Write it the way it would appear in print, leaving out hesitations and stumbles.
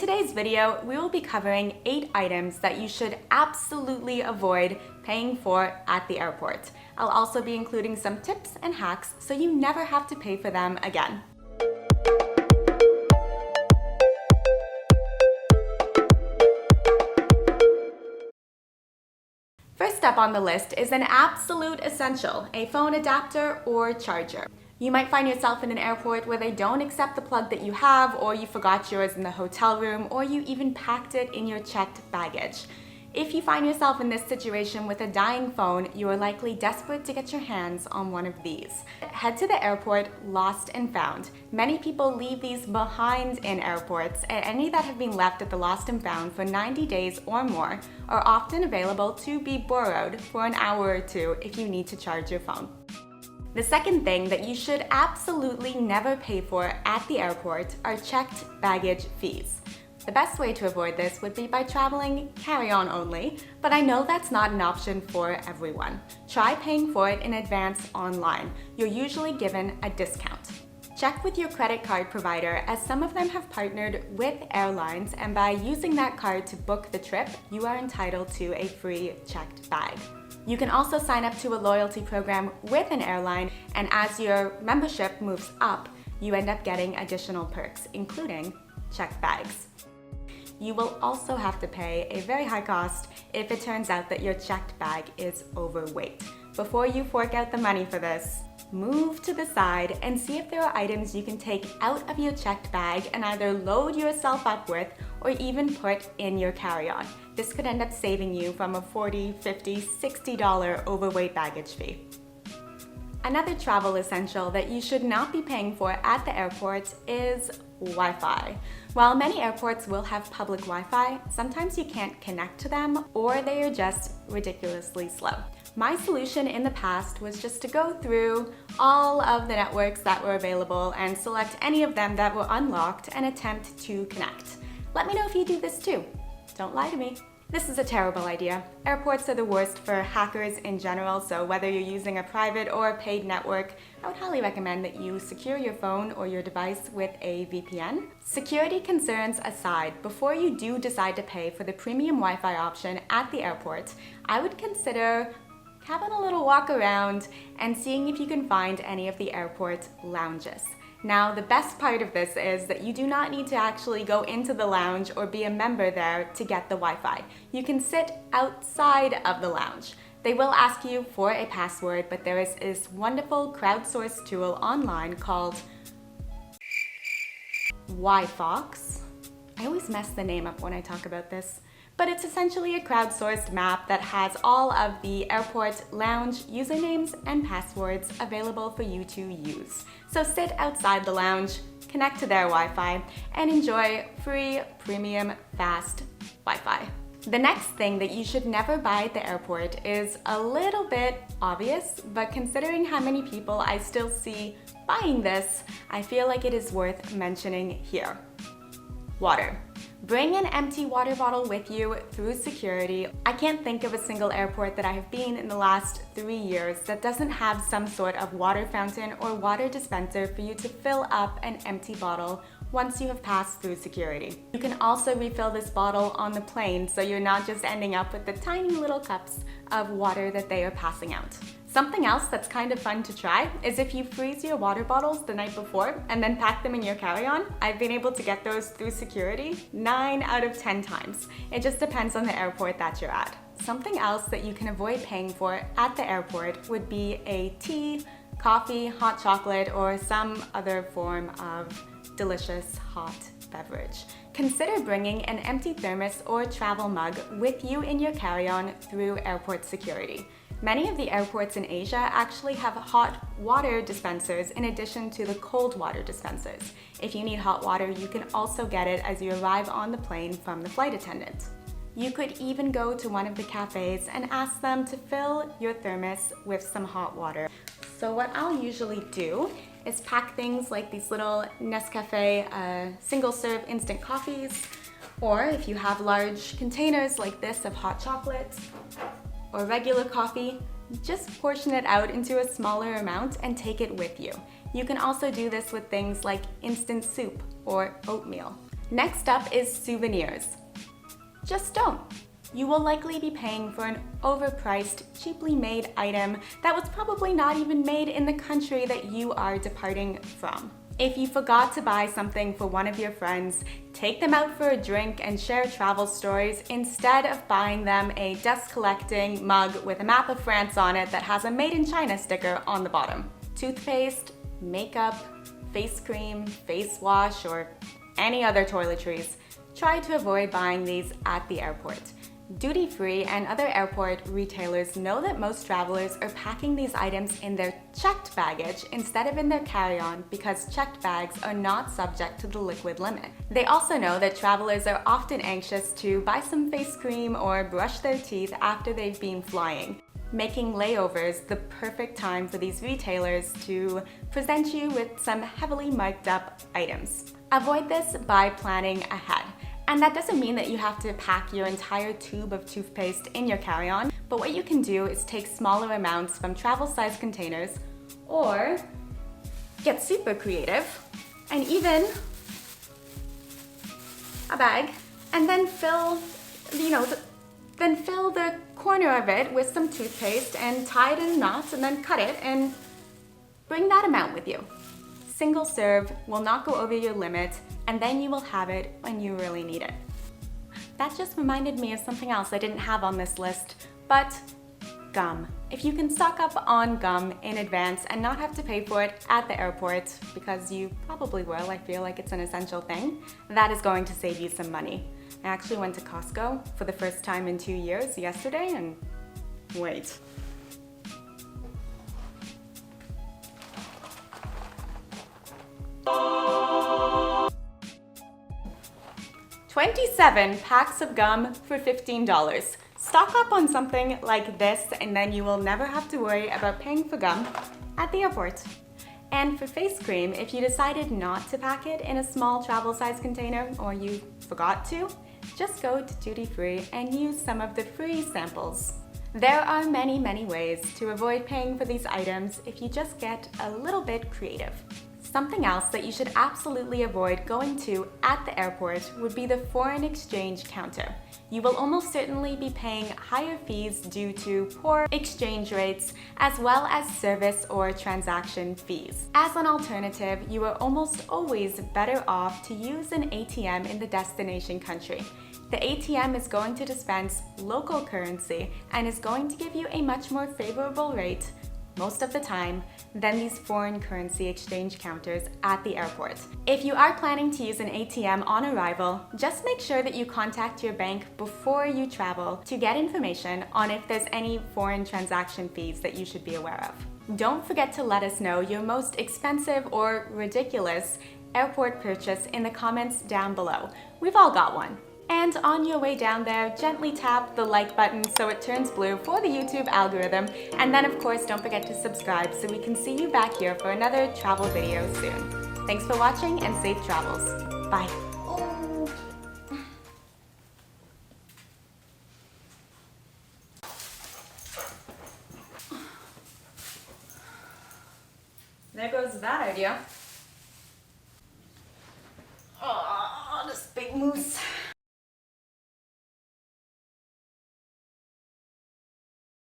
today's video, we will be covering 8 items that you should absolutely avoid paying for at the airport. I'll also be including some tips and hacks so you never have to pay for them again. First up on the list is an absolute essential, a phone adapter or charger. You might find yourself in an airport where they don't accept the plug that you have, or you forgot yours in the hotel room, or you even packed it in your checked baggage. If you find yourself in this situation with a dying phone, you are likely desperate to get your hands on one of these. Head to the airport lost and found. Many people leave these behind in airports, and any that have been left at the lost and found for 90 days or more are often available to be borrowed for an hour or two if you need to charge your phone. The second thing that you should absolutely never pay for at the airport are checked baggage fees. The best way to avoid this would be by traveling carry-on only, but I know that's not an option for everyone. Try paying for it in advance online. You're usually given a discount. Check with your credit card provider, as some of them have partnered with airlines, and by using that card to book the trip, you are entitled to a free checked bag. You can also sign up to a loyalty program with an airline, and as your membership moves up, you end up getting additional perks, including checked bags. You will also have to pay a very high cost if it turns out that your checked bag is overweight. Before you fork out the money for this, move to the side and see if there are items you can take out of your checked bag and either load yourself up with or even put in your carry-on. This could end up saving you from a $40, $50, $60 overweight baggage fee. Another travel essential that you should not be paying for at the airport is Wi-Fi. While many airports will have public Wi-Fi, sometimes you can't connect to them or they are just ridiculously slow. My solution in the past was just to go through all of the networks that were available and select any of them that were unlocked and attempt to connect. Let me know if you do this too. Don't lie to me. This is a terrible idea. Airports are the worst for hackers in general, so whether you're using a private or a paid network, I would highly recommend that you secure your phone or your device with a VPN. Security concerns aside, before you do decide to pay for the premium Wi-Fi option at the airport, I would consider having a little walk around and seeing if you can find any of the airport lounges. Now, the best part of this is that you do not need to actually go into the lounge or be a member there to get the Wi-Fi. You can sit outside of the lounge. They will ask you for a password, but there is this wonderful crowdsourced tool online called Wifox. I always mess the name up when I talk about this. But it's essentially a crowdsourced map that has all of the airport lounge usernames and passwords available for you to use. So sit outside the lounge, connect to their Wi-Fi, and enjoy free, premium, fast Wi-Fi. The next thing that you should never buy at the airport is a little bit obvious, but considering how many people I still see buying this, I feel like it is worth mentioning here. Water. Bring an empty water bottle with you through security. I can't think of a single airport that I have been in the last 3 years that doesn't have some sort of water fountain or water dispenser for you to fill up an empty bottle once you have passed through security. You can also refill this bottle on the plane, so you're not just ending up with the tiny little cups of water that they are passing out. Something else that's kind of fun to try is if you freeze your water bottles the night before and then pack them in your carry-on. I've been able to get those through security 9 out of 10 times. It just depends on the airport that you're at. Something else that you can avoid paying for at the airport would be a tea, coffee, hot chocolate, or some other form of delicious hot beverage. Consider bringing an empty thermos or travel mug with you in your carry-on through airport security. Many of the airports in Asia actually have hot water dispensers in addition to the cold water dispensers. If you need hot water, you can also get it as you arrive on the plane from the flight attendant. You could even go to one of the cafes and ask them to fill your thermos with some hot water. So what I'll usually do is pack things like these little Nescafe single-serve instant coffees, or if you have large containers like this of hot chocolate or regular coffee, just portion it out into a smaller amount and take it with you. You can also do this with things like instant soup or oatmeal. Next up is souvenirs. Just don't. You will likely be paying for an overpriced, cheaply made item that was probably not even made in the country that you are departing from. If you forgot to buy something for one of your friends, take them out for a drink and share travel stories instead of buying them a dust-collecting mug with a map of France on it that has a Made in China sticker on the bottom. Toothpaste, makeup, face cream, face wash, or any other toiletries. Try to avoid buying these at the airport. Duty-free and other airport retailers know that most travelers are packing these items in their checked baggage instead of in their carry-on because checked bags are not subject to the liquid limit. They also know that travelers are often anxious to buy some face cream or brush their teeth after they've been flying, making layovers the perfect time for these retailers to present you with some heavily marked up items. Avoid this by planning ahead. And that doesn't mean that you have to pack your entire tube of toothpaste in your carry-on, but what you can do is take smaller amounts from travel-sized containers, or get super creative and even a bag, and then fill the corner of it with some toothpaste and tie it in knots and then cut it and bring that amount with you. Single serve will not go over your limit, and then you will have it when you really need it. That just reminded me of something else I didn't have on this list, but gum. If you can stock up on gum in advance and not have to pay for it at the airport, because you probably will, I feel like it's an essential thing, that is going to save you some money. I actually went to Costco for the first time in 2 years yesterday, and wait. $27 packs of gum for $15. Stock up on something like this and then you will never have to worry about paying for gum at the airport. And for face cream, if you decided not to pack it in a small travel-sized container or you forgot to, just go to duty free and use some of the free samples. There are many, many ways to avoid paying for these items if you just get a little bit creative. Something else that you should absolutely avoid going to at the airport would be the foreign exchange counter. You will almost certainly be paying higher fees due to poor exchange rates as well as service or transaction fees. As an alternative, you are almost always better off to use an ATM in the destination country. The ATM is going to dispense local currency and is going to give you a much more favorable rate most of the time than these foreign currency exchange counters at the airport. If you are planning to use an ATM on arrival, just make sure that you contact your bank before you travel to get information on if there's any foreign transaction fees that you should be aware of. Don't forget to let us know your most expensive or ridiculous airport purchase in the comments down below. We've all got one. And on your way down there, gently tap the like button so it turns blue for the YouTube algorithm. And then of course, don't forget to subscribe so we can see you back here for another travel video soon. Thanks for watching and safe travels. Bye. Oh. There goes that idea. Oh, this big moose.